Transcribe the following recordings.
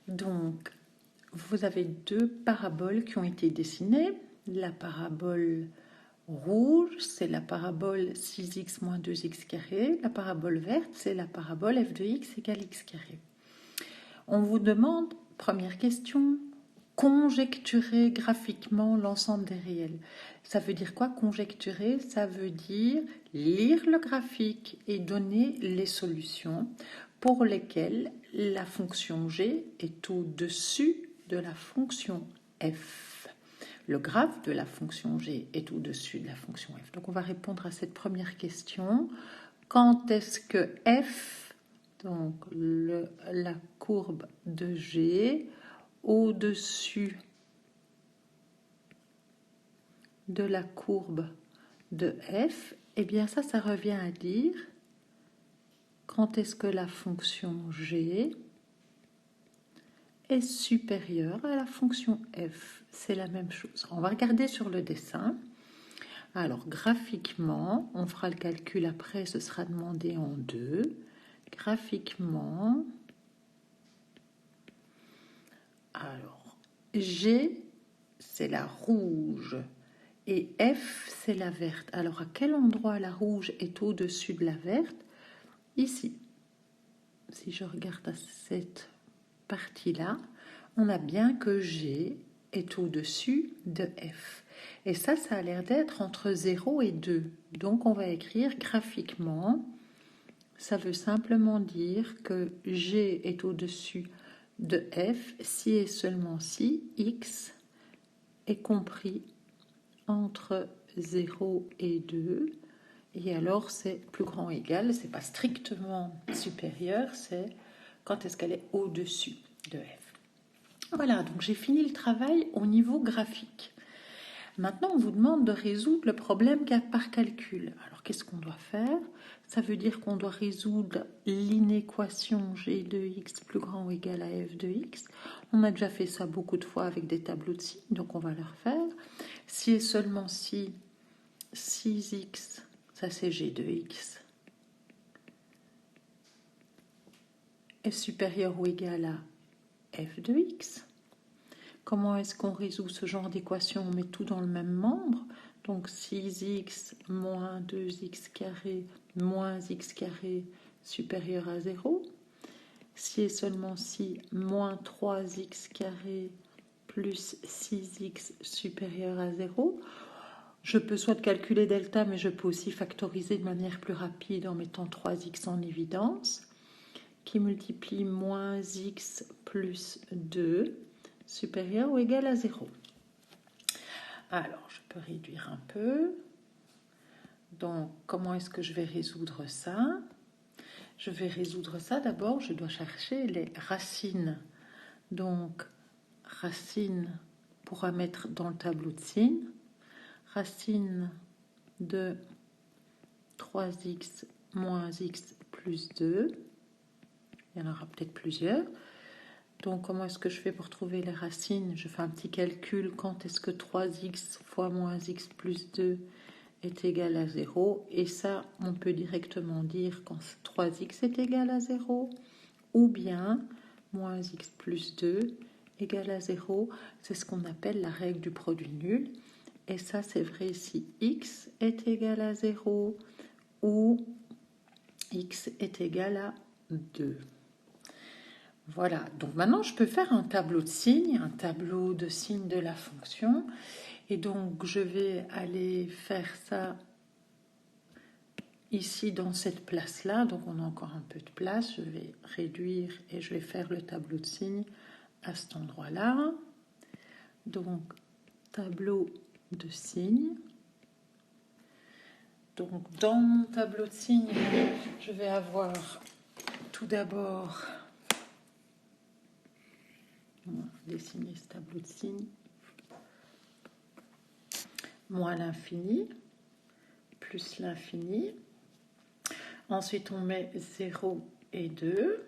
Donc, vous avez deux paraboles qui ont été dessinées. La parabole rouge, c'est la parabole 6x moins 2x carré. La parabole verte, c'est la parabole f de x égale x carré. On vous demande, première question, conjecturer graphiquement l'ensemble des réels. Ça veut dire quoi, conjecturer? Ça veut dire lire le graphique et donner les solutions pour lesquelles la fonction g est au-dessus de la fonction f. Le graphe de la fonction g est au-dessus de la fonction f. Donc on va répondre à cette première question. Quand est-ce que f, donc la courbe de g, au-dessus de la courbe de f, eh bien ça revient à dire quand est-ce que la fonction g est supérieure à la fonction f. C'est la même chose. On va regarder sur le dessin. Alors graphiquement, on fera le calcul après, ce sera demandé en deux. Graphiquement, alors G c'est la rouge et F c'est la verte. Alors à quel endroit la rouge est au-dessus de la verte? Ici. Si je regarde à cette partie-là, on a bien que G est au-dessus de F. Et ça a l'air d'être entre 0 et 2. Donc on va écrire graphiquement, ça veut simplement dire que G est au-dessus de F si et seulement si X est compris entre 0 et 2. Et alors c'est plus grand ou égal, c'est pas strictement supérieur, c'est quand est-ce qu'elle est au-dessus de F. Voilà, donc j'ai fini le travail au niveau graphique. Maintenant, on vous demande de résoudre le problème par calcul. Alors, qu'est-ce qu'on doit faire? Ça veut dire qu'on doit résoudre l'inéquation g de x plus grand ou égal à f de x. On a déjà fait ça beaucoup de fois avec des tableaux de signes, donc on va le refaire. Si et seulement si 6x, ça c'est g de x, est supérieur ou égal à f de x. Comment est-ce qu'on résout ce genre d'équation? On met tout dans le même membre. Donc 6x moins 2x carré moins x carré supérieur à 0. Si et seulement si moins 3x carré plus 6x supérieur à 0. Je peux soit calculer delta, mais je peux aussi factoriser de manière plus rapide en mettant 3x en évidence, qui multiplie moins x plus 2 supérieur ou égal à 0. Alors, je peux réduire un peu. Donc, comment est-ce que je vais résoudre ça? Je vais résoudre ça d'abord, je dois chercher les racines. Donc, racine pourra mettre dans le tableau de signes. Racine de 3x moins x plus 2. Il y en aura peut-être plusieurs. Donc, comment est-ce que je fais pour trouver les racines? Je fais un petit calcul. Quand est-ce que 3x fois moins x plus 2 est égal à 0? Et ça, on peut directement dire quand 3x est égal à 0, ou bien moins x plus 2 égale à 0. C'est ce qu'on appelle la règle du produit nul. Et ça, c'est vrai si x est égal à 0 ou x est égal à 2. Voilà, donc maintenant je peux faire un tableau de signes de la fonction. Et donc je vais aller faire ça ici dans cette place-là. Donc on a encore un peu de place. Je vais réduire et je vais faire le tableau de signes à cet endroit-là. Donc tableau de signes. Donc dans mon tableau de signes, je vais avoir tout d'abord... On va dessiner ce tableau de signes. Moins l'infini, plus l'infini. Ensuite, on met 0 et 2.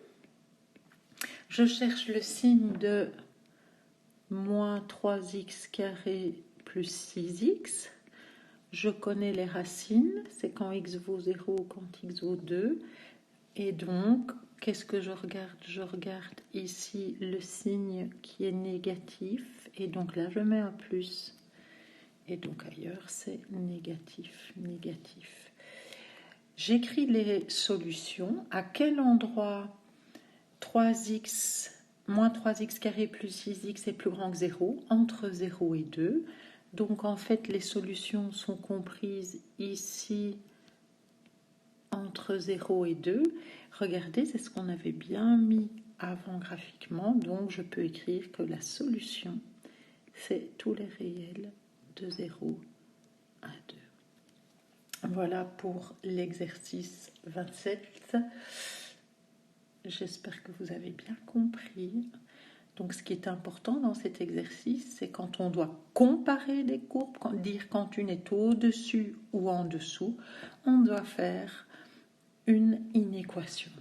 Je cherche le signe de moins 3x carré plus 6x. Je connais les racines, c'est quand x vaut 0, quand x vaut 2. Et donc, qu'est-ce que je regarde? Je regarde ici le signe qui est négatif, et donc là je mets un plus. Et donc ailleurs c'est négatif, négatif. J'écris les solutions. À quel endroit 3x, moins 3x carré plus 6x est plus grand que 0? Entre 0 et 2. Donc en fait les solutions sont comprises ici entre 0 et 2. Regardez, c'est ce qu'on avait bien mis avant graphiquement. Donc je peux écrire que la solution, c'est tous les réels de 0 à 2. Voilà pour l'exercice 27. J'espère que vous avez bien compris. Donc ce qui est important dans cet exercice, c'est quand on doit comparer des courbes, dire quand une est au-dessus ou en dessous, on doit faire une inéquation.